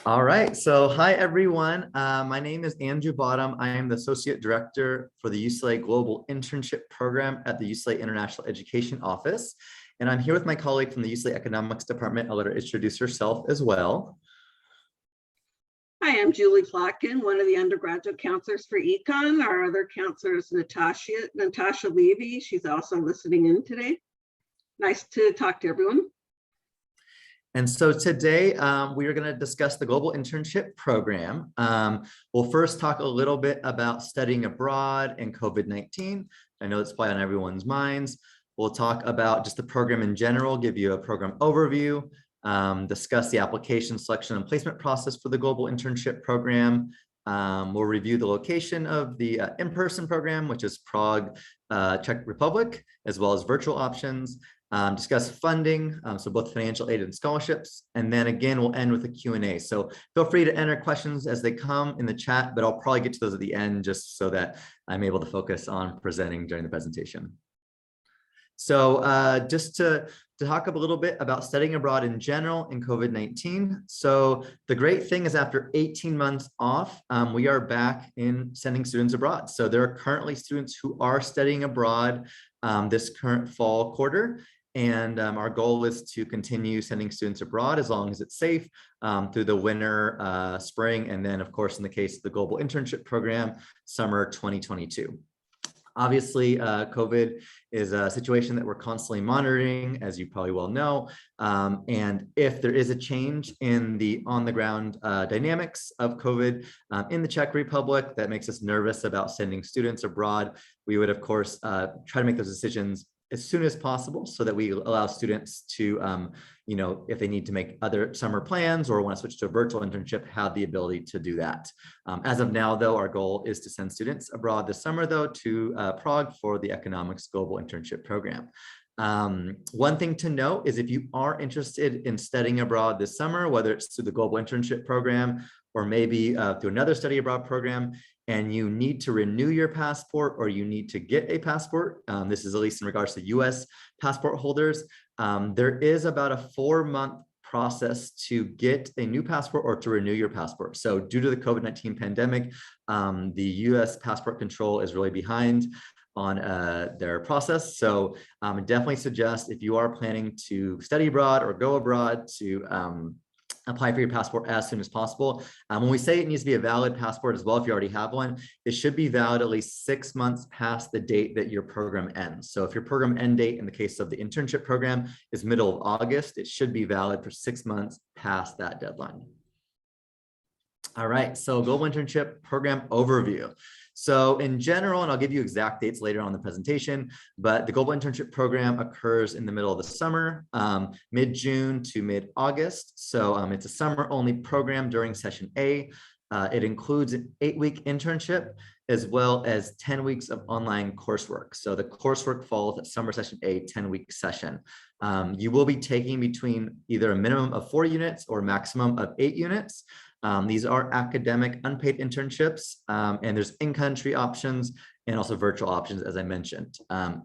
All right, so hi everyone. My name is Andrew Bottom. I am the Associate Director for the UCLA Global Internship Program at the UCLA International Education Office. And I'm here with my colleague from the UCLA Economics Department. I'll let her introduce herself as well. Hi, I'm Julie Plotkin, one of the undergraduate counselors for Econ. Our other counselor is Natasha Levy. She's also listening in today. Nice to talk to everyone. And so today we are going to discuss the Global Internship Program. We'll first talk a little bit about studying abroad and COVID-19. I know it's probably on everyone's minds. We'll talk about just the program in general, give you a program overview, discuss the application selection and placement process for the Global Internship Program. We'll review the location of the in-person program, which is Prague, Czech Republic, as well as virtual options. Discuss funding, so both financial aid and scholarships. And then again, we'll end with a Q&A. So feel free to enter questions as they come in the chat, but I'll probably get to those at the end just so that I'm able to focus on presenting during the presentation. So just to talk a little bit about studying abroad in general in COVID-19. So the great thing is after 18 months off, we are back in sending students abroad. So there are currently students who are studying abroad this current fall quarter. And our goal is to continue sending students abroad as long as it's safe through the winter, spring, and then of course, in the case of the Global Internship Program, summer 2022. Obviously, COVID is a situation that we're constantly monitoring, as you probably well know. And if there is a change in the on-the-ground dynamics of COVID in the Czech Republic that makes us nervous about sending students abroad, we would, of course, try to make those decisions as soon as possible so that we allow students to, if they need to make other summer plans or want to switch to a virtual internship, have the ability to do that. As of now, though, our goal is to send students abroad this summer, though, to Prague for the Economics Global Internship Program. One thing to note is if you are interested in studying abroad this summer, whether it's through the Global Internship Program or maybe through another study abroad program, and you need to renew your passport or you need to get a passport, this is at least in regards to US passport holders, there is about a 4-month process to get a new passport or to renew your passport. So due to the COVID-19 pandemic, the US passport control is really behind on their process. So I definitely suggest if you are planning to study abroad or go abroad to apply for your passport as soon as possible. When we say it needs to be a valid passport as well, if you already have one, it should be valid at least 6 months past the date that your program ends. So if your program end date in the case of the internship program is middle of August, it should be valid for 6 months past that deadline. All right, so Global Internship Program overview. So in general, and I'll give you exact dates later on in the presentation, but the Global Internship Program occurs in the middle of the summer, mid-June to mid-August. So it's a summer-only program during session A. It includes an 8-week internship as well as 10 weeks of online coursework. So the coursework follows at summer session A 10-week session. You will be taking between either a minimum of 4 units or a maximum of 8 units. These are academic unpaid internships, and there's in-country options and also virtual options, as I mentioned.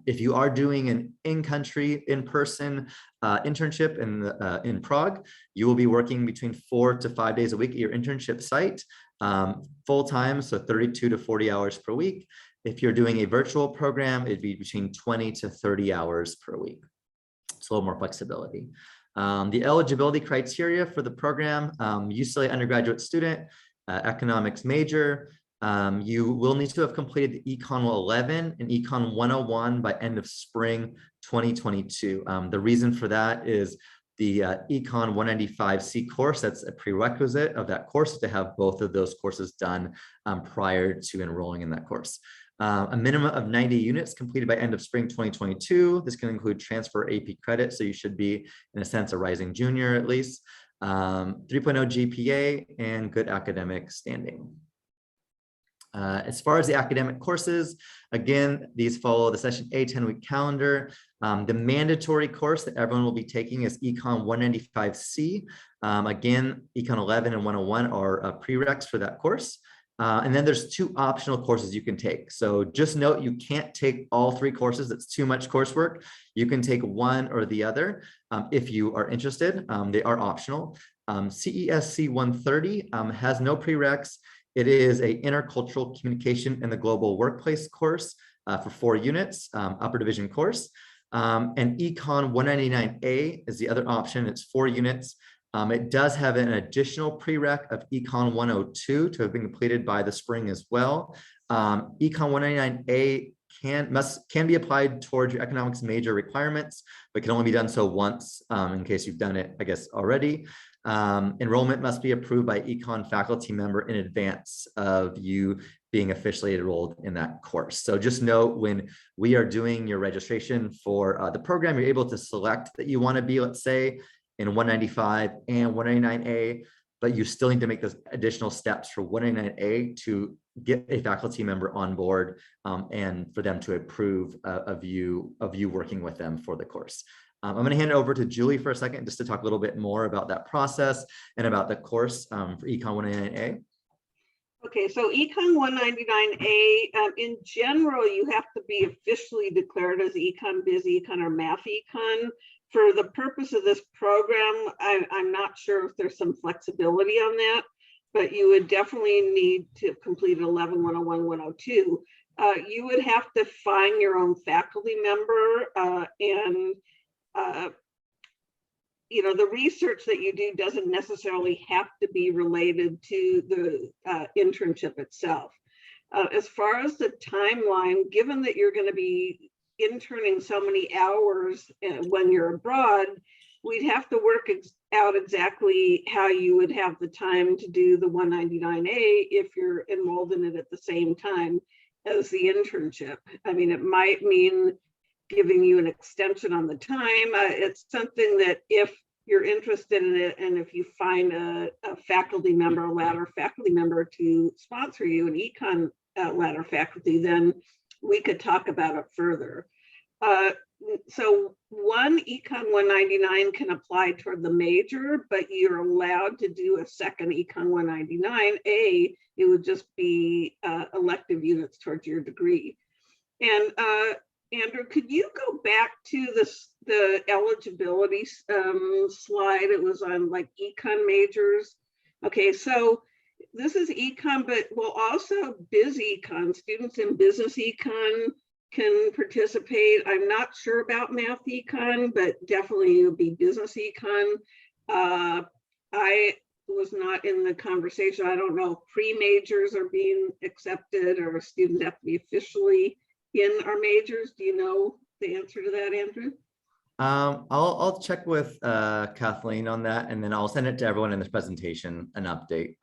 If you are doing an in-country, in-person internship in Prague, you will be working between 4 to 5 days a week at your internship site, full-time, so 32 to 40 hours per week. If you're doing a virtual program, it'd be between 20 to 30 hours per week. It's a little more flexibility. The eligibility criteria for the program, UCLA undergraduate student, economics major, you will need to have completed the Econ 11 and Econ 101 by end of spring 2022. The reason for that is the Econ 195C course, that's a prerequisite of that course to have both of those courses done prior to enrolling in that course. A minimum of 90 units completed by end of spring 2022. This can include transfer AP credit, so you should be, in a sense, a rising junior at least. 3.0 GPA and good academic standing. As far as the academic courses, again, these follow the session A 10-week calendar. The mandatory course that everyone will be taking is Econ 195C. Again, Econ 11 and 101 are prereqs for that course. And then there's 2 optional courses you can take. So just note, you can't take all 3 courses. That's too much coursework. You can take one or the other if you are interested. They are optional. CESC 130 has no prereqs. It is a intercultural communication in the global workplace course for 4 units, upper division course. And Econ 199A is the other option. It's 4 units. It does have an additional prereq of Econ 102 to have been completed by the spring as well. Econ 199A can be applied towards your economics major requirements, but can only be done so once in case you've done it, I guess, already. Enrollment must be approved by Econ faculty member in advance of you being officially enrolled in that course. So just note, when we are doing your registration for the program, you're able to select that you want to be, let's say, in 195 and 199A, but you still need to make those additional steps for 199A to get a faculty member on board and for them to approve of you working with them for the course. I'm going to hand it over to Julie for a second just to talk a little bit more about that process and about the course for Econ 199A. Okay, so Econ 199A, in general, you have to be officially declared as Econ, Biz Econ, or Math Econ. For the purpose of this program, I'm not sure if there's some flexibility on that, but you would definitely need to have completed 11, 101, 102. You would have to find your own faculty member you know, the research that you do doesn't necessarily have to be related to the internship itself. As far as the timeline, given that you're going to be interning so many hours when you're abroad, we'd have to work out exactly how you would have the time to do the 199A if you're enrolled in it at the same time as the internship. I mean, it might mean giving you an extension on the time. It's something that if you're interested in it, and if you find a faculty member, a ladder faculty member to sponsor you, an Econ ladder faculty, then we could talk about it further. So one Econ 199 can apply toward the major, but you're allowed to do a second Econ 199A. It would just be elective units towards your degree. And Andrew, could you go back to the eligibility slide? It was on like Econ majors. Okay, so this is Econ, but well, also Biz Econ. Students in Business Econ can participate. I'm not sure about Math Econ, but definitely it would be Business Econ. I was not in the conversation. I don't know if pre-majors are being accepted or students have to be officially in our majors. Do you know the answer to that, Andrew? I'll check with Kathleen on that, and then I'll send it to everyone in this presentation, an update.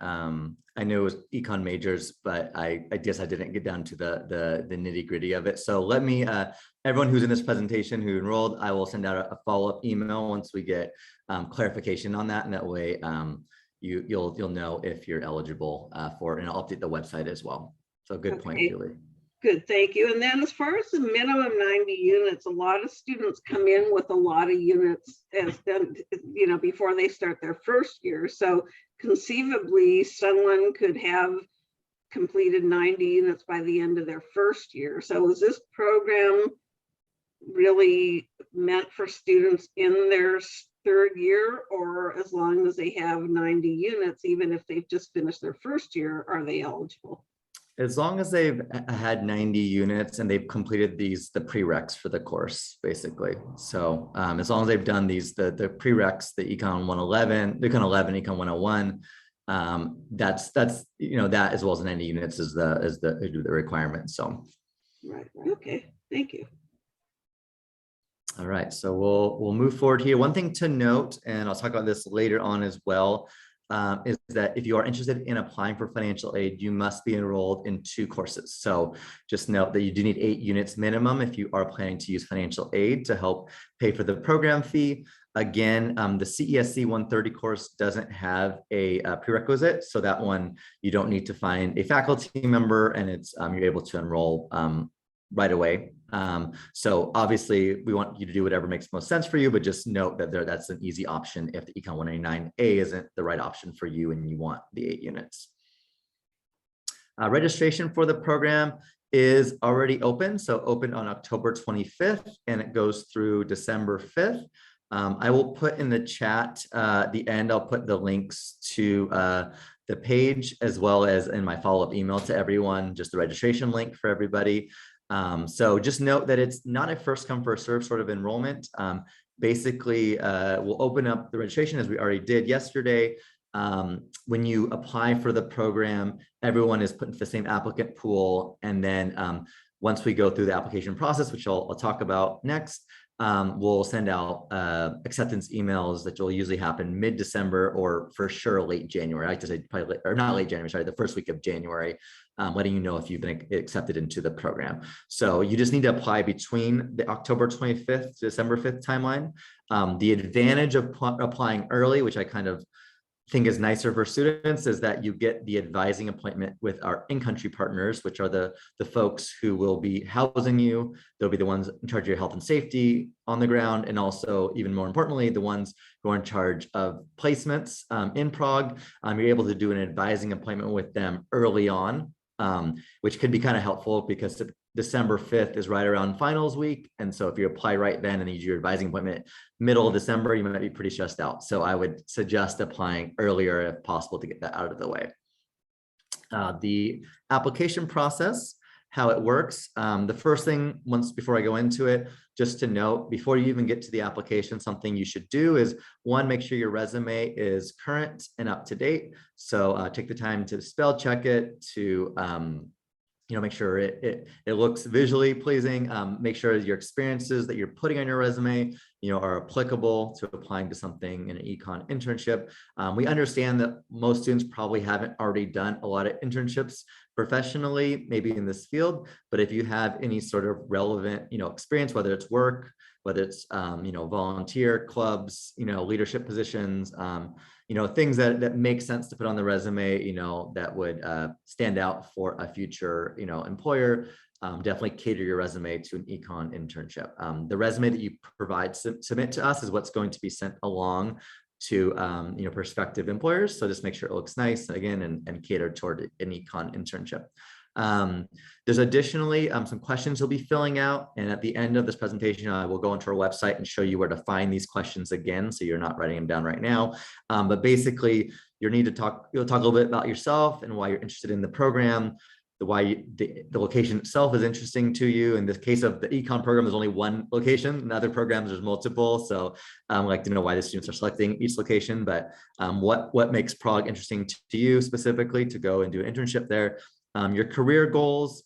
I knew it was Econ majors, but I guess I didn't get down to the nitty gritty of it. So let me, everyone who's in this presentation who enrolled, I will send out a follow-up email once we get clarification on that, and that way you'll know if you're eligible for it, and I'll update the website as well. So good point, Julie. Good, thank you. And then as far as the minimum 90 units, a lot of students come in with a lot of units as then, you know, before they start their first year. So conceivably, someone could have completed 90 units by the end of their first year. So is this program really meant for students in their third year, or as long as they have 90 units, even if they've just finished their first year, are they eligible? As long as they've had 90 units and they've completed the prereqs for the course, basically. So as long as they've done the prereqs, the Econ 111, Econ 11, Econ 101, that's you know, that as well as 90 units is the requirement. So right. Okay, thank you. All right, so we'll move forward here. One thing to note, and I'll talk about this later on as well, is that if you are interested in applying for financial aid, you must be enrolled in 2 courses. So just note that you do need 8 units minimum if you are planning to use financial aid to help pay for the program fee. Again, the CESC 130 course doesn't have a prerequisite, so that one you don't need to find a faculty member, and it's you're able to enroll right away. So obviously we want you to do whatever makes most sense for you, but just note that that's an easy option if the Econ 199A isn't the right option for you and you want the 8 units. Registration for the program is already open, so open on October 25th, and it goes through December 5th. I will put in the chat at the end, I'll put the links to the page as well as in my follow-up email to everyone, just the registration link for everybody. So just note that it's not a first come first serve sort of enrollment. Basically, we'll open up the registration as we already did yesterday. When you apply for the program, everyone is put into the same applicant pool. And then once we go through the application process, which I'll talk about next, we'll send out acceptance emails that will usually happen mid-December or for sure late January. I like to say probably, or not late January, sorry, the first week of January, letting you know if you've been accepted into the program. So you just need to apply between the October 25th to December 5th timeline. The advantage of applying early, which I kind of think is nicer for students, is that you get the advising appointment with our in-country partners, which are the folks who will be housing you. They'll be the ones in charge of your health and safety on the ground, and also, even more importantly, the ones who are in charge of placements in Prague. You're able to do an advising appointment with them early on, which could be kind of helpful because December 5th is right around finals week. And so if you apply right then and you do your advising appointment middle of December, you might be pretty stressed out. So I would suggest applying earlier if possible to get that out of the way. The application process, how it works. The first thing, before I go into it, just to note, before you even get to the application, something you should do is, one, make sure your resume is current and up to date. So take the time to spell check it, to make sure it looks visually pleasing. Make sure your experiences that you're putting on your resume, are applicable to applying to something in an econ internship. We understand that most students probably haven't already done a lot of internships professionally, maybe in this field, but if you have any sort of relevant, experience, whether it's work, whether it's, volunteer clubs, leadership positions, things that make sense to put on the resume, that would stand out for a future, employer. Definitely cater your resume to an econ internship. The resume that you submit to us is what's going to be sent along to prospective employers. So just make sure it looks nice again and cater toward an econ internship. There's additionally some questions you'll be filling out, and at the end of this presentation I will go into our website and show you where to find these questions again, so you're not writing them down right now. But basically you'll talk a little bit about yourself and why you're interested in the program, why the location itself is interesting to you. In this case of the econ program, there's only one location. In other programs there's multiple, so I'd like to know why the students are selecting each location, but what makes Prague interesting to you specifically to go and do an internship there. Your career goals,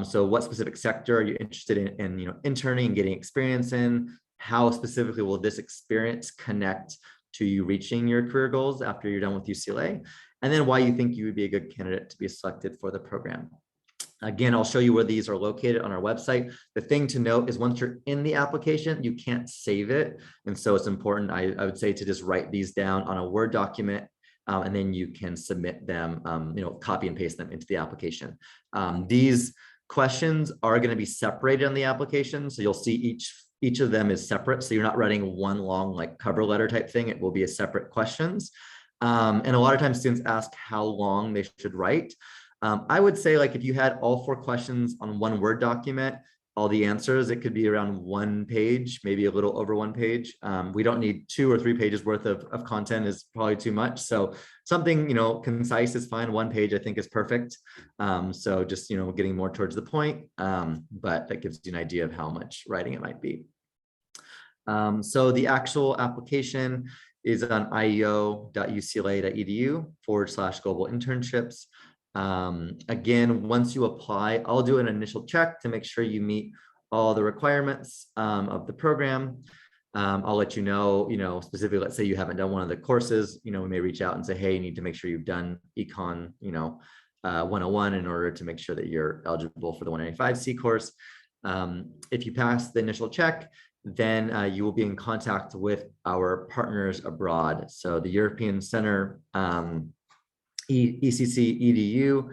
so what specific sector are you interested in interning and getting experience in? How specifically will this experience connect to you reaching your career goals after you're done with UCLA? And then why you think you would be a good candidate to be selected for the program. Again, I'll show you where these are located on our website. The thing to note is once you're in the application, you can't save it. And so it's important, I would say, to just write these down on a Word document. And then you can submit them, copy and paste them into the application. These questions are going to be separated on the application. So you'll see each of them is separate. So you're not writing one long cover letter type thing. It will be a separate questions. And a lot of times students ask how long they should write. I would say if you had all 4 questions on one Word document, all the answers, it could be around 1 page, maybe a little over 1 page. We don't need 2 or 3 pages worth of content, is probably too much. So something, concise is fine. 1 page, I think, is perfect. So just, getting more towards the point, but that gives you an idea of how much writing it might be. So the actual application is on ieo.ucla.edu/global internships. Again, once you apply, I'll do an initial check to make sure you meet all the requirements of the program. I'll let you know, specifically, let's say you haven't done one of the courses, we may reach out and say, hey, you need to make sure you've done Econ, 101 in order to make sure that you're eligible for the 195C course. If you pass the initial check, then you will be in contact with our partners abroad. So the European Center, ECC EDU,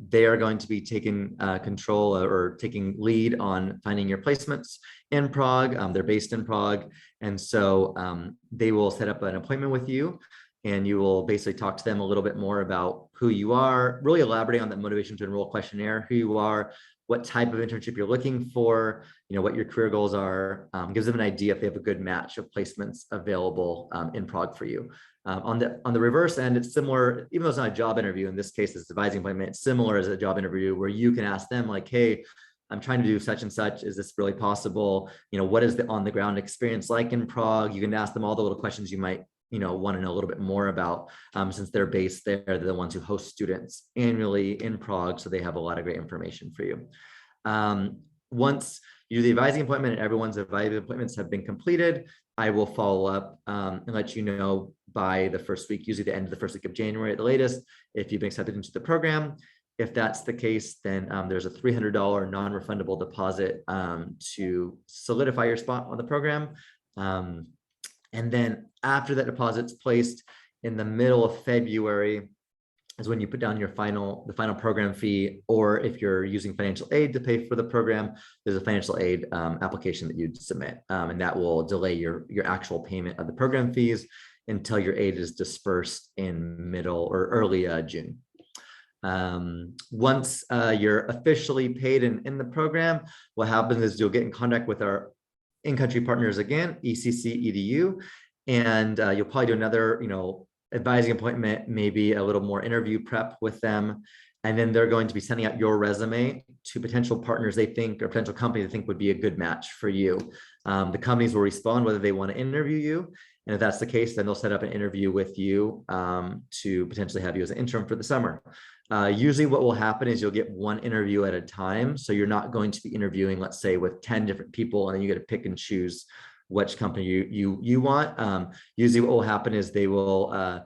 they are going to be taking control or taking lead on finding your placements in Prague. They're based in Prague. And so they will set up an appointment with you. and you will basically talk to them a little bit more about who you are, really elaborating on that motivation to enroll questionnaire, who you are, what type of internship you're looking for, what your career goals are, gives them an idea if they have a good match of placements available in Prague for you. On the reverse end, it's similar, even though it's not a job interview, in this case, it's advising appointment, it's similar as a job interview where you can ask them like, hey, I'm trying to do such and such. Is this really possible? What is the on the ground experience like in Prague? You can ask them all the little questions you might want to know a little bit more about, since they're based there. They're the ones who host students annually in Prague, so they have a lot of great information for you. Once you do the advising appointment and everyone's advising appointments have been completed, I will follow up and let you know by the first week, usually the end of the first week of January at the latest, if you've been accepted into the program. If that's the case, then there's a $300 non-refundable deposit to solidify your spot on the program. And then after that deposit's placed in the middle of February is when you put down the final program fee, or if you're using financial aid to pay for the program, there's a financial aid application that you'd submit, and that will delay your actual payment of the program fees until your aid is dispersed in middle or early June. Once you're officially paid in the program, what happens is you'll get in contact with our in-country partners again, ECC EDU, and you'll probably do another, advising appointment, maybe a little more interview prep with them. And then they're going to be sending out your resume to potential partners they think, or potential companies they think would be a good match for you. The companies will respond whether they want to interview you. And if that's the case, then they'll set up an interview with you to potentially have you as an intern for the summer. Usually what will happen is you'll get one interview at a time. So you're not going to be interviewing, let's say, with 10 different people, and then you get to pick and choose which company you want. Usually what will happen is they will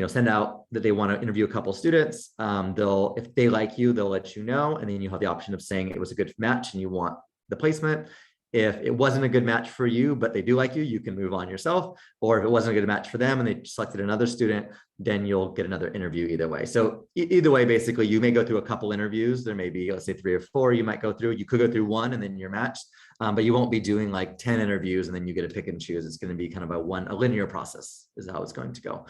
send out that they want to interview a couple of students. If they like you, they'll let you know, and then you have the option of saying it was a good match and you want the placement. If it wasn't a good match for you, but they do like you, you can move on yourself. Or if it wasn't a good match for them and they selected another student, then you'll get another interview either way. So either way, basically, you may go through a couple interviews. There may be, let's say, 3 or 4 you might go through. You could go through one and then you're matched, but you won't be doing like 10 interviews and then you get to pick and choose. It's going to be kind of a linear process is how it's going to go.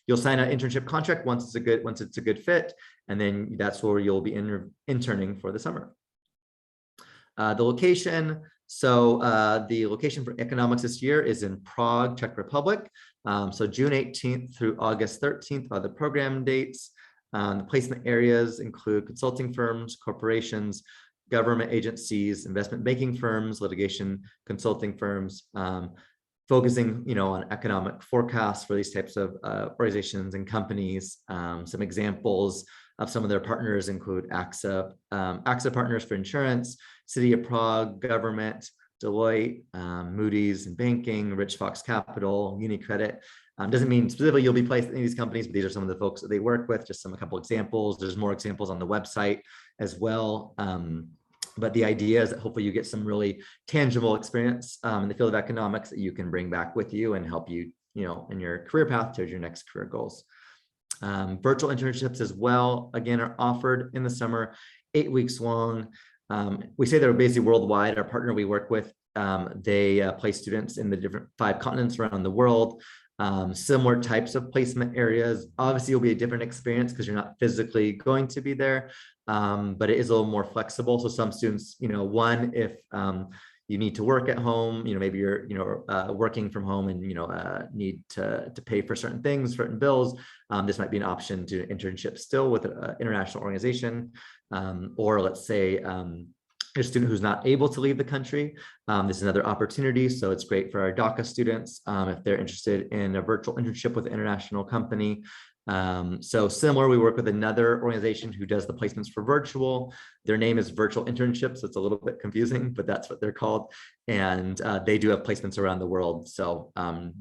You'll sign an internship contract once it's a good fit, and then that's where you'll be interning for the summer. The location. So the location for economics this year is in Prague, Czech Republic. So June 18th through August 13th are the program dates. The placement areas include consulting firms, corporations, government agencies, investment banking firms, litigation consulting firms, focusing on economic forecasts for these types of organizations and companies. Some examples of some of their partners include AXA Partners for insurance, City of Prague, government, Deloitte, Moody's and banking, Rich Fox Capital, UniCredit. Doesn't mean specifically you'll be placed in these companies, but these are some of the folks that they work with, just a couple examples. There's more examples on the website as well. But the idea is that hopefully you get some really tangible experience in the field of economics that you can bring back with you and help you, in your career path towards your next career goals. Virtual internships as well, again, are offered in the summer, 8 weeks long. We say they're basically worldwide. Our partner we work with, they place students in the different 5 continents around the world. Similar types of placement areas. Obviously, it'll be a different experience because you're not physically going to be there, but it is a little more flexible. So some students, one, if you need to work at home, maybe you're, working from home and, need to pay for certain things, certain bills. This might be an option to internship still with an international organization, or let's say, a student who's not able to leave the country. This is another opportunity. So it's great for our DACA students if they're interested in a virtual internship with an international company. So similar, we work with another organization who does the placements for virtual. Their name is Virtual Internships. So it's a little bit confusing, but that's what they're called. And they do have placements around the world. So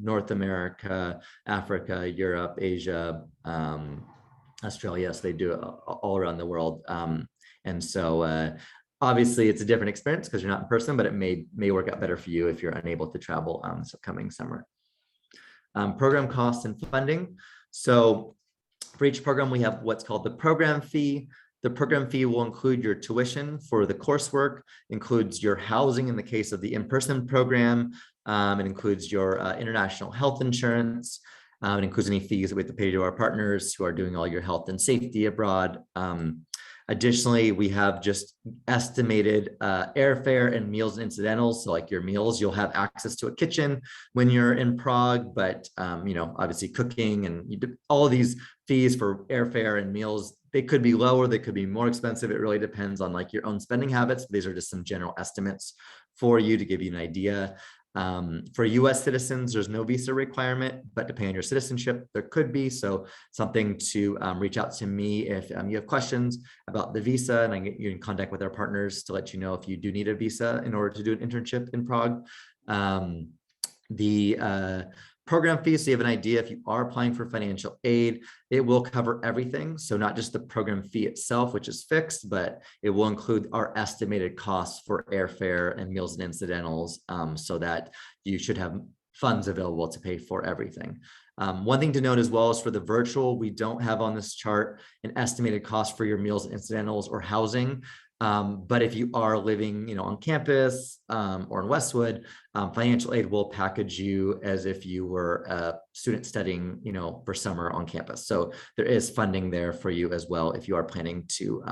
North America, Africa, Europe, Asia, Australia. So they do it all around the world. And so obviously, it's a different experience because you're not in person, but it may work out better for you if you're unable to travel this upcoming summer. Program costs and funding. So for each program, we have what's called the program fee. The program fee will include your tuition for the coursework, includes your housing in the case of the in-person program. It includes your international health insurance. It includes any fees that we have to pay to our partners who are doing all your health and safety abroad. Additionally, we have just estimated airfare and meals and incidentals. So like your meals, you'll have access to a kitchen when you're in Prague, but obviously cooking and all of these fees for airfare and meals, they could be lower, they could be more expensive. It really depends on like your own spending habits. These are just some general estimates for you to give you an idea. For US citizens, there's no visa requirement, but depending on your citizenship, there could be. So something to reach out to me if you have questions about the visa, and I get you in contact with our partners to let you know if you do need a visa in order to do an internship in Prague. The program fees, so you have an idea if you are applying for financial aid, it will cover everything. So not just the program fee itself, which is fixed, but it will include our estimated costs for airfare and meals and incidentals, so that you should have funds available to pay for everything. One thing to note as well is for the virtual, we don't have on this chart an estimated cost for your meals and incidentals or housing. But if you are living, on campus or in Westwood, financial aid will package you as if you were a student studying, for summer on campus. So there is funding there for you as well if you are planning to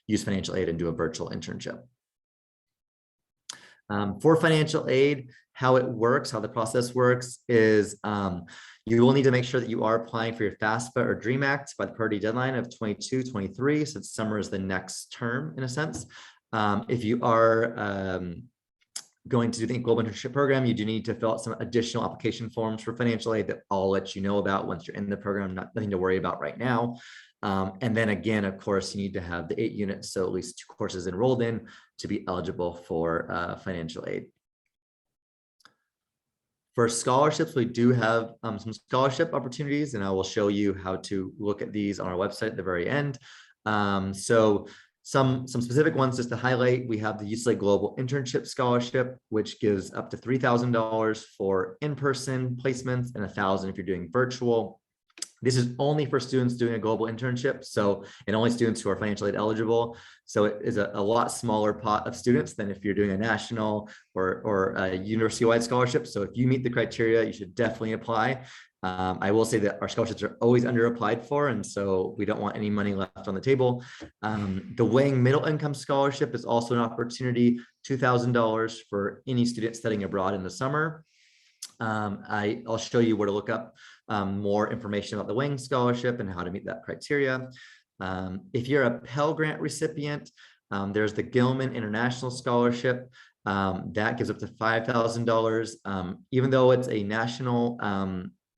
use financial aid and do a virtual internship. For financial aid, how it works, how the process works is you will need to make sure that you are applying for your FAFSA or DREAM Act by the priority deadline of 22-23, since summer is the next term in a sense. If you are going to do the Global Internship Program, you do need to fill out some additional application forms for financial aid that I'll let you know about once you're in the program, nothing to worry about right now. And then again, of course, you need to have the 8 units, so at least 2 courses enrolled in to be eligible for financial aid. For scholarships, we do have some scholarship opportunities, and I will show you how to look at these on our website at the very end. So some specific ones just to highlight, we have the UCLA Global Internship Scholarship, which gives up to $3,000 for in-person placements and $1,000 if you're doing virtual. This is only for students doing a global internship, and only students who are financial aid eligible. So it is a lot smaller pot of students than if you're doing a national or a university-wide scholarship. So if you meet the criteria, you should definitely apply. I will say that our scholarships are always under applied for, and so we don't want any money left on the table. The Weighing Middle Income Scholarship is also an opportunity, $2,000 for any student studying abroad in the summer. I'll show you where to look up more information about the Weighing Scholarship and how to meet that criteria. If you're a Pell Grant recipient, there's the Gilman International Scholarship. That gives up to $5,000. Even though it's a national,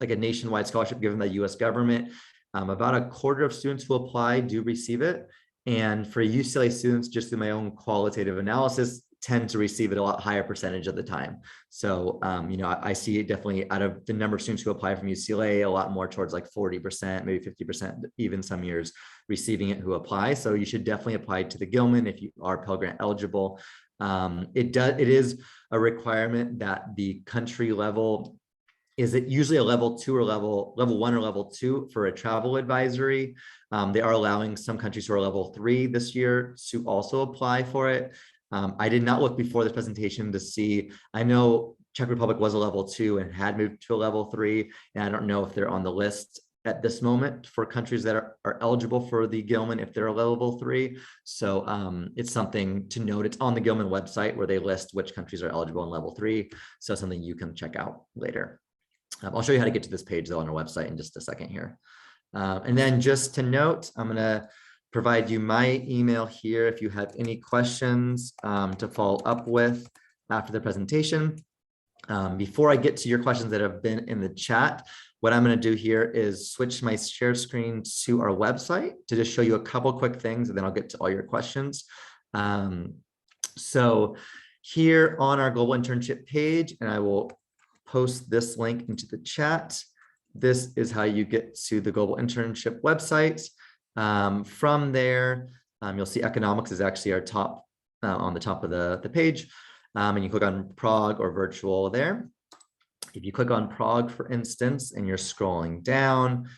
like a nationwide scholarship given by the US government, about a quarter of students who apply do receive it. And for UCLA students, just through my own qualitative analysis, tend to receive it a lot higher percentage of the time. So, I see it definitely out of the number of students who apply from UCLA, a lot more towards like 40%, maybe 50%, even some years receiving it who apply. So you should definitely apply to the Gilman if you are Pell Grant eligible. It is a requirement that the country level is it usually a level 2 or level 1 or level 2 for a travel advisory. They are allowing some countries who are level 3 this year to also apply for it. I did not look before this presentation to see, I know Czech Republic was a level 2 and had moved to a level 3, and I don't know if they're on the list at this moment for countries that are eligible for the Gilman if they're a level 3. So it's something to note. It's on the Gilman website where they list which countries are eligible in level 3. So something you can check out later. I'll show you how to get to this page though on our website in just a second here. And then just to note, I'm gonna provide you my email here if you have any questions to follow up with after the presentation. Before I get to your questions that have been in the chat, what I'm going to do here is switch my share screen to our website to just show you a couple quick things, and then I'll get to all your questions. So here on our global internship page, and I will post this link into the chat. This is how you get to the global internship website. From there, you'll see economics is actually our top on the top of the page. And you click on Prague or virtual there. If you click on Prague, for instance, and you're scrolling down,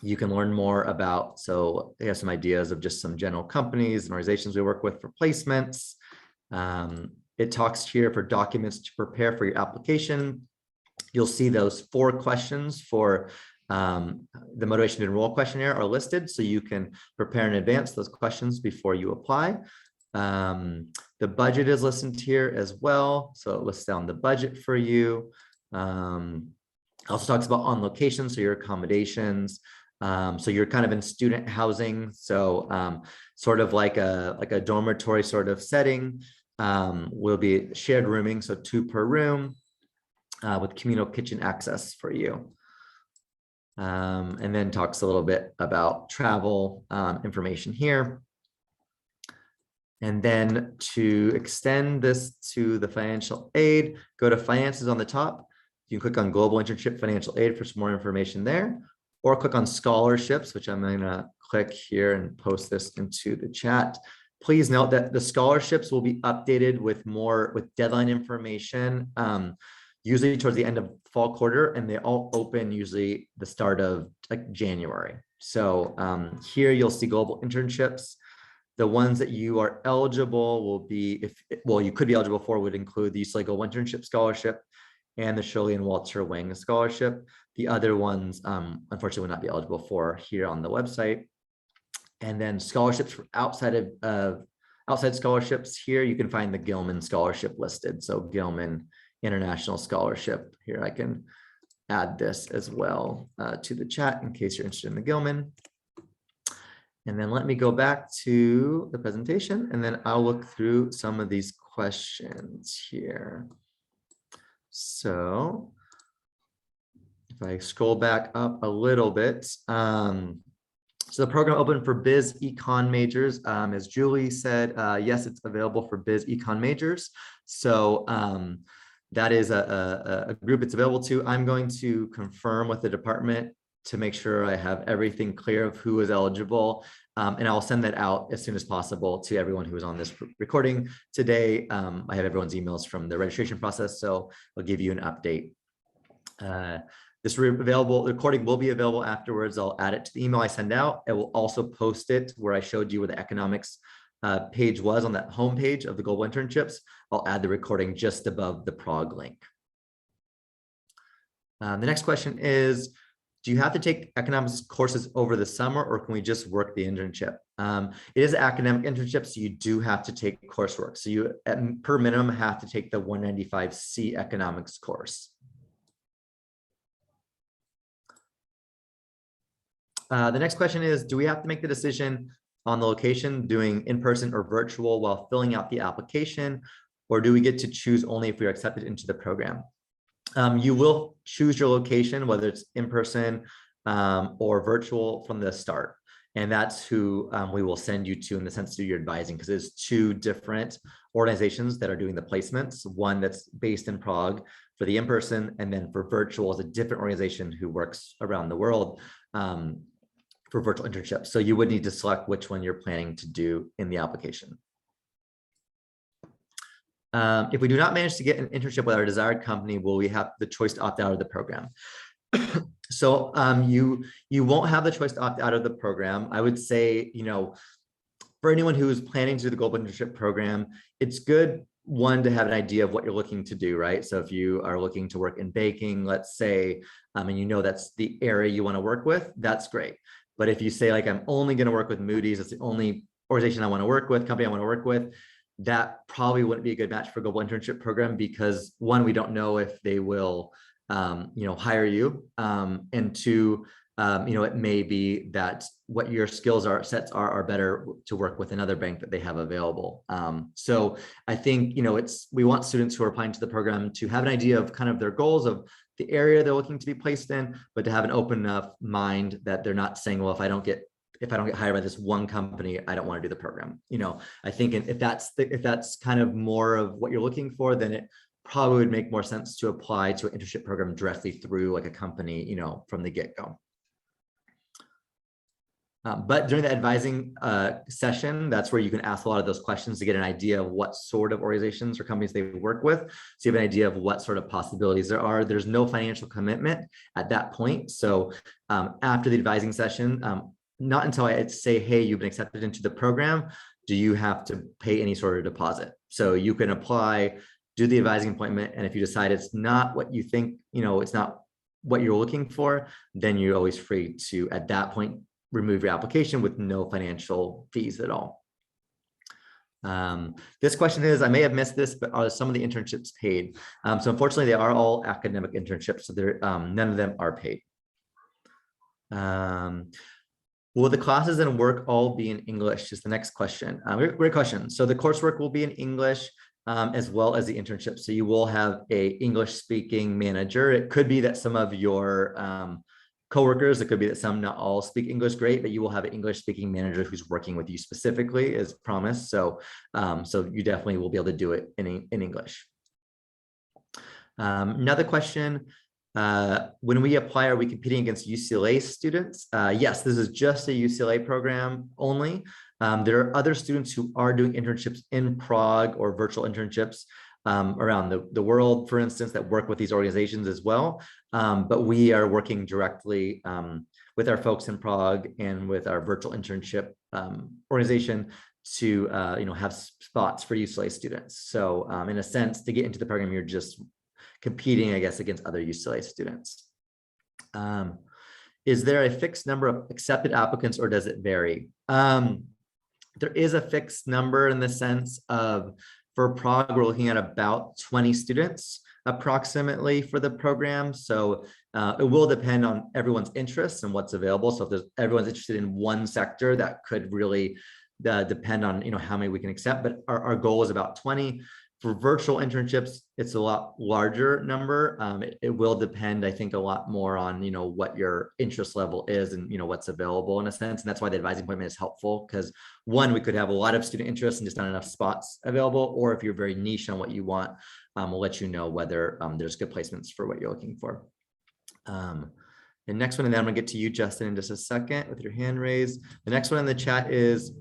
you can learn more about, so they have some ideas of just some general companies and organizations we work with for placements. It talks here for documents to prepare for your application. You'll see those 4 questions for the motivation to enroll questionnaire are listed, so you can prepare in advance those questions before you apply. The budget is listed here as well, so it lists down the budget for you. Also talks about on location, so your accommodations. So you're kind of in student housing, so sort of like a dormitory sort of setting. Will be shared rooming, so 2 per room, with communal kitchen access for you. And then talks a little bit about travel information here. And then to extend this to the financial aid, go to finances on the top. You can click on Global Internship Financial Aid for some more information there, or click on scholarships, which I'm going to click here and post this into the chat. Please note that the scholarships will be updated with deadline information, usually towards the end of fall quarter, and they all open usually the start of like January. So here you'll see global internships. The ones that you are eligible will be, you could be eligible for would include the UCLA Global Internship Scholarship and the Shirley and Walter Wang Scholarship. The other ones, unfortunately, will not be eligible for here on the website. And then scholarships for outside scholarships here, you can find the Gilman Scholarship listed. So Gilman International Scholarship. Here I can add this as well to the chat in case you're interested in the Gilman. And then let me go back to the presentation, and then I'll look through some of these questions here. So if I scroll back up a little bit, so the program open for biz econ majors, as Julie said, yes, it's available for biz econ majors. So that is a group it's available to. I'm going to confirm with the department to make sure I have everything clear of who is eligible. And I'll send that out as soon as possible to everyone who is on this recording today. I have everyone's emails from the registration process, so I'll give you an update. This recording will be available afterwards. I'll add it to the email I send out. I will also post it where I showed you where the economics page was on that home page of the global internships. I'll add the recording just above the Prague link. The next question is, do you have to take economics courses over the summer, or can we just work the internship? It is an academic internship, so you do have to take coursework. So you, per minimum, have to take the 195C economics course. The next question is, do we have to make the decision on the location, doing in-person or virtual while filling out the application, or do we get to choose only if we are accepted into the program? You will choose your location, whether it's in-person or virtual from the start. And that's who we will send you to in the sense of your advising, because there's 2 different organizations that are doing the placements. One that's based in Prague for the in-person, and then for virtual is a different organization who works around the world for virtual internships. So you would need to select which one you're planning to do in the application. If we do not manage to get an internship with our desired company, will we have the choice to opt out of the program? So you won't have the choice to opt out of the program. I would say, for anyone who is planning to do the Global Internship Program, it's good, one, to have an idea of what you're looking to do, right? So if you are looking to work in baking, let's say, and that's the area you want to work with, that's great. But if you say, like, I'm only going to work with Moody's, it's the only organization I want to work with, company I want to work with, that probably wouldn't be a good match for Global Internship Program, because 1, we don't know if they will, hire you, and 2, it may be that what your skills sets are better to work with another bank that they have available. So I think, we want students who are applying to the program to have an idea of kind of their goals of the area they're looking to be placed in, but to have an open enough mind that they're not saying, well, if I don't get hired by this one company, I don't want to do the program. I think if that's kind of more of what you're looking for, then it probably would make more sense to apply to an internship program directly through like a company, from the get-go. But during the advising session, that's where you can ask a lot of those questions to get an idea of what sort of organizations or companies they work with. So you have an idea of what sort of possibilities there are. There's no financial commitment at that point. So after the advising session, not until I say, hey, you've been accepted into the program, do you have to pay any sort of deposit. So you can apply do the advising appointment. And if you decide it's not what you think, it's not what you're looking for, then you're always free to, at that point, remove your application with no financial fees at all. This question is, I may have missed this, but are some of the internships paid? So unfortunately, they are all academic internships, so none of them are paid. Will the classes and work all be in English? Is the next question. Great question. So the coursework will be in English, as well as the internship. So you will have a English-speaking manager. It could be that some of your coworkers, it could be that some, not all, speak English great, but you will have an English-speaking manager who's working with you specifically, as promised. So, so you definitely will be able to do it in English. Another question. When we apply, are we competing against UCLA students? Yes, this is just a UCLA program only. There are other students who are doing internships in Prague or virtual internships around the world, for instance, that work with these organizations as well. But we are working directly with our folks in Prague and with our virtual internship organization to have spots for UCLA students. So in a sense, to get into the program, you're just competing, I guess, against other UCLA students. Is there a fixed number of accepted applicants, or does it vary? There is a fixed number in the sense of, for Prague, we're looking at about 20 students approximately for the program. So it will depend on everyone's interests and what's available. So if everyone's interested in one sector, that could really depend on how many we can accept. But our goal is about 20. For virtual internships, it's a lot larger number. It will depend, I think, a lot more on what your interest level is and what's available in a sense. And that's why the advising appointment is helpful, because one, we could have a lot of student interest and just not enough spots available. Or if you're very niche on what you want, we'll let you know whether there's good placements for what you're looking for. The next one, and then I'm gonna get to you, Justin, in just a second with your hand raised. The next one in the chat is,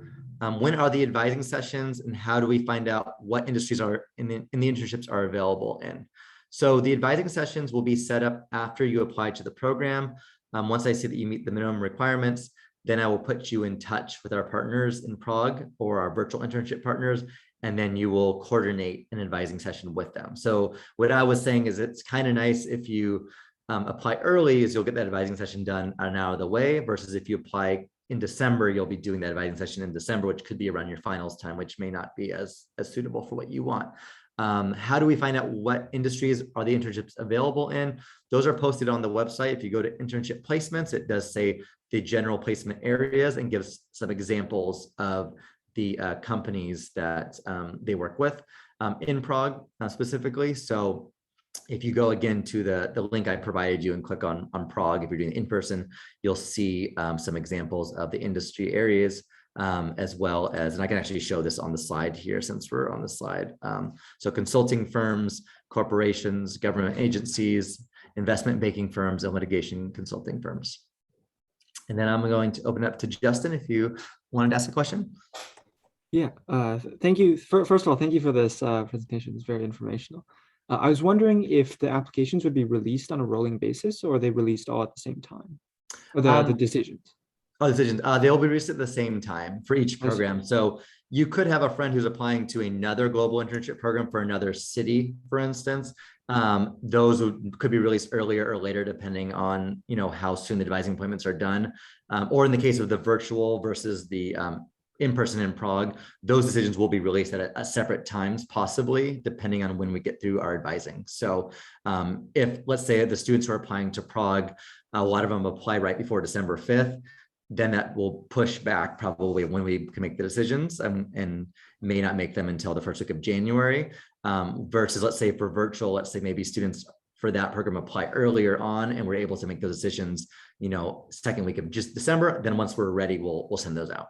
when are the advising sessions, and how do we find out what industries are in the internships are available in? So the advising sessions will be set up after you apply to the program. Once I see that you meet the minimum requirements, then I will put you in touch with our partners in Prague or our virtual internship partners, and then you will coordinate an advising session with them. So what I was saying is, it's kind of nice if you apply early, is you'll get that advising session done and out of the way, versus if you apply in December, you'll be doing that advising session in December, which could be around your finals time, which may not be as suitable for what you want. How do we find out what industries are the internships available in? Those are posted on the website. If you go to internship placements, it does say the general placement areas and gives some examples of the companies that they work with in Prague specifically. So if you go again to the link I provided you and click on Prague, if you're doing in person, you'll see some examples of the industry areas, as well as, and I can actually show this on the slide here since we're on the slide. So consulting firms, corporations, government agencies, investment banking firms, and litigation consulting firms. And then I'm going to open up to Justin if you wanted to ask a question. Yeah, thank you. First of all, thank you for this presentation. It's very informational. I was wondering if the applications would be released on a rolling basis, or are they released all at the same time? Or the decisions? Oh, decisions. They'll be released at the same time for each program. So you could have a friend who's applying to another global internship program for another city, for instance. Those could be released earlier or later, depending on how soon the advising appointments are done. Or in the case of the virtual versus the in-person in Prague, those decisions will be released at separate times, possibly, depending on when we get through our advising. So if, let's say, the students who are applying to Prague, a lot of them apply right before December 5th, then that will push back probably when we can make the decisions, and may not make them until the first week of January, versus, let's say, for virtual, let's say maybe students for that program apply earlier on, and we're able to make those decisions, second week of just December. Then once we're ready, we'll send those out.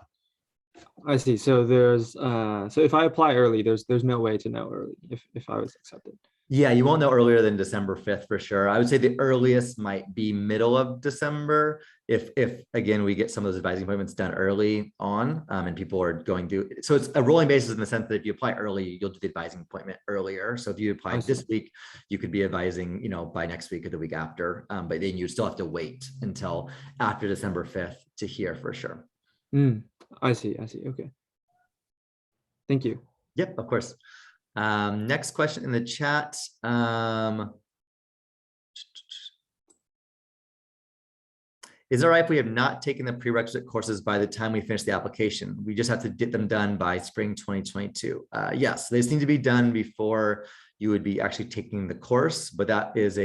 I see. So there's so if I apply early, there's no way to know early if I was accepted. Yeah, you won't know earlier than December 5th for sure. I would say the earliest might be middle of December. If again, we get some of those advising appointments done early on, and people are going through. So it's a rolling basis in the sense that if you apply early, you'll do the advising appointment earlier. So if you apply this week, you could be advising, by next week or the week after. But then you still have to wait until after December 5th to hear for sure. I see. Okay. Thank you. Yep, of course. Next question in the chat. Is it all right if we have not taken the prerequisite courses by the time we finish the application? We just have to get them done by spring 2022. Yes, they need to be done before you would be actually taking the course, but that is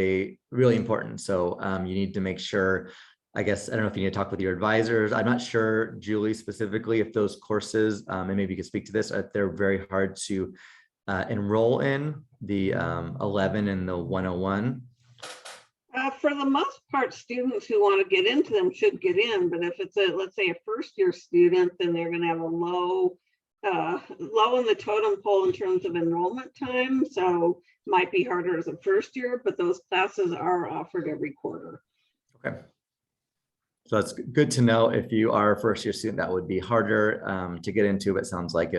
really important. So you need to make sure, I guess, I don't know if you need to talk with your advisors. I'm not sure, Julie, specifically if those courses, and maybe you can speak to this, they're very hard to enroll in, the 11 and the 101. For the most part, students who want to get into them should get in, but if it's let's say a first year student, then they're going to have a low in the totem pole in terms of enrollment time. So it might be harder as a first year, but those classes are offered every quarter. Okay. So that's good to know. If you are a first year student, that would be harder to get into, but it sounds like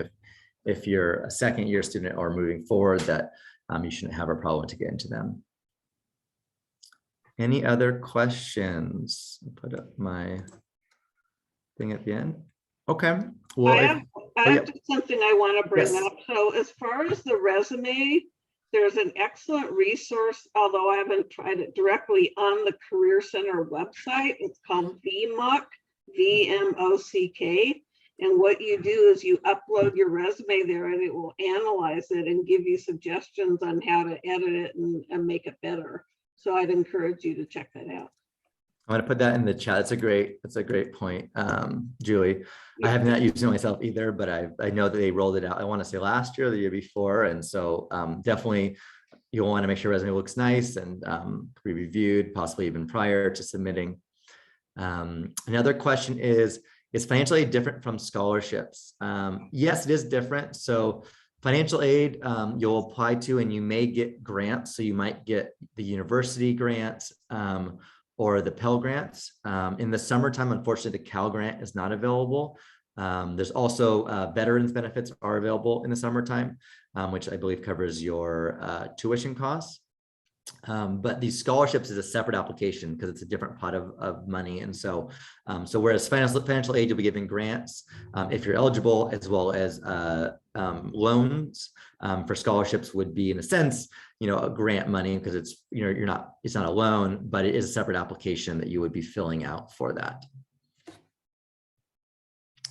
if you're a second year student or moving forward, that you shouldn't have a problem to get into them. Any other questions? I'll put up my thing at the end. Okay. Well, I have just something I want to bring up. So as far as the resume, there's an excellent resource, although I haven't tried it directly, on the Career Center website. It's called VMOCK, VMOCK. And what you do is you upload your resume there and it will analyze it and give you suggestions on how to edit it and make it better. So I'd encourage you to check that out. I'm going to put that in the chat. That's a great point, Julie. Yeah. I have not used it myself either, but I know that they rolled it out. I want to say last year or the year before. And so definitely you'll want to make sure resume looks nice and be reviewed, possibly even prior to submitting. Another question is financial aid different from scholarships? Yes, it is different. So financial aid, you'll apply to, and you may get grants. So you might get the university grants or the Pell grants. In the summertime, unfortunately, the Cal grant is not available. There's also veterans benefits are available in the summertime, which I believe covers your tuition costs. But these scholarships is a separate application because it's a different pot of money. And so, whereas financial aid, you'll be given grants if you're eligible, as well as loans for scholarships would be, in a sense, a grant money because it's, it's not a loan, but it is a separate application that you would be filling out for that.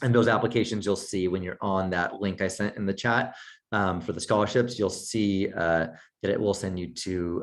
And those applications you'll see when you're on that link I sent in the chat for the scholarships, you'll see that it will send you to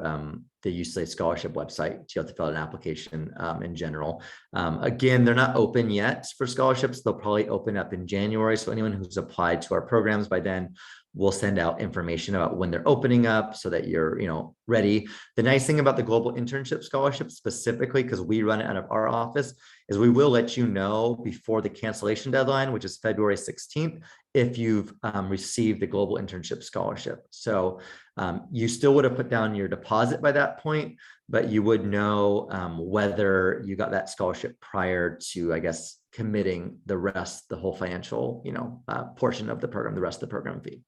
the UCLA scholarship website. You have to fill out an application in general. Again, they're not open yet for scholarships. They'll probably open up in January. So anyone who's applied to our programs by then, we'll send out information about when they're opening up so that you're ready. The nice thing about the Global Internship Scholarship specifically, because we run it out of our office, is we will let you know before the cancellation deadline, which is February 16th, if you've received the Global Internship Scholarship. So you still would have put down your deposit by that point, but you would know whether you got that scholarship prior to, I guess, committing the whole financial, portion of the program, the rest of the program fee.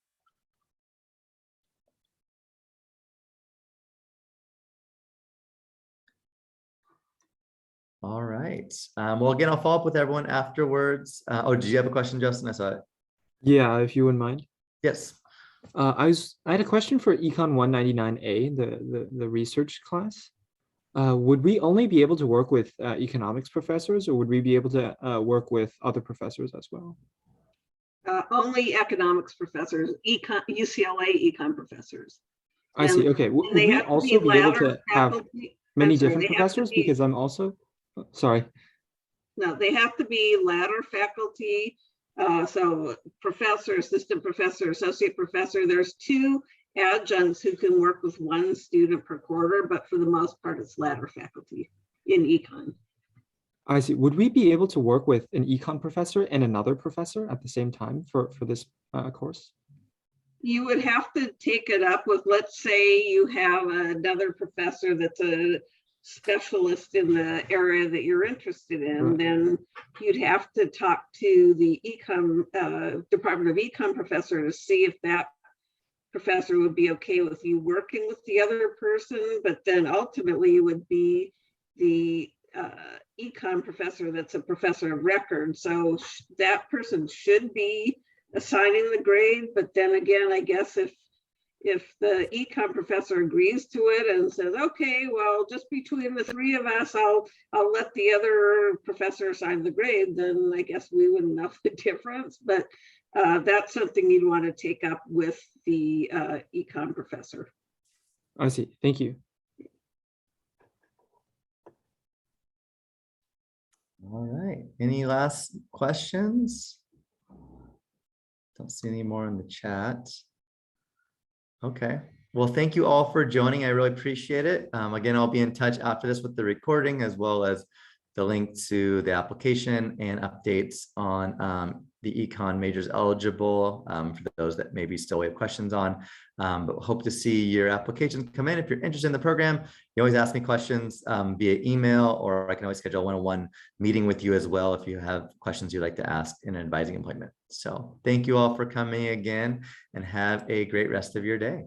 All right. Well, again, I'll follow up with everyone afterwards. Oh, did you have a question, Justin? I saw it. Yeah, if you wouldn't mind. Yes. I had a question for Econ 199A, the research class. Would we only be able to work with economics professors, or would we be able to work with other professors as well? Only economics professors, UCLA Econ professors. I see. Okay. Would we also be able to have many different professors? Because I'm also, sorry. No, they have to be ladder faculty. So professor, assistant professor, associate professor. There's 2 adjuncts who can work with 1 student per quarter, but for the most part, it's ladder faculty in econ. I see. Would we be able to work with an econ professor and another professor at the same time for this course? You would have to take it up with, let's say you have another professor that's a specialist in the area that you're interested in, right. Then you'd have to talk to the Department of Econ professor to see if that professor would be okay with you working with the other person, but then ultimately it would be the econ professor that's a professor of record. So that person should be assigning the grade, but then again, I guess if if the econ professor agrees to it and says, okay, well, just between the three of us, I'll let the other professor assign the grade, then I guess we wouldn't know the difference. But that's something you'd want to take up with the econ professor. I see. Thank you. All right. Any last questions? Don't see any more in the chat. Okay. Well, thank you all for joining. I really appreciate it. Again, I'll be in touch after this with the recording, as well as the link to the application and updates on the econ majors eligible for those that maybe still have questions on. But hope to see your applications come in. If you're interested in the program, you always ask me questions via email, or I can always schedule a one-on-one meeting with you as well if you have questions you'd like to ask in an advising appointment. So thank you all for coming again, and have a great rest of your day.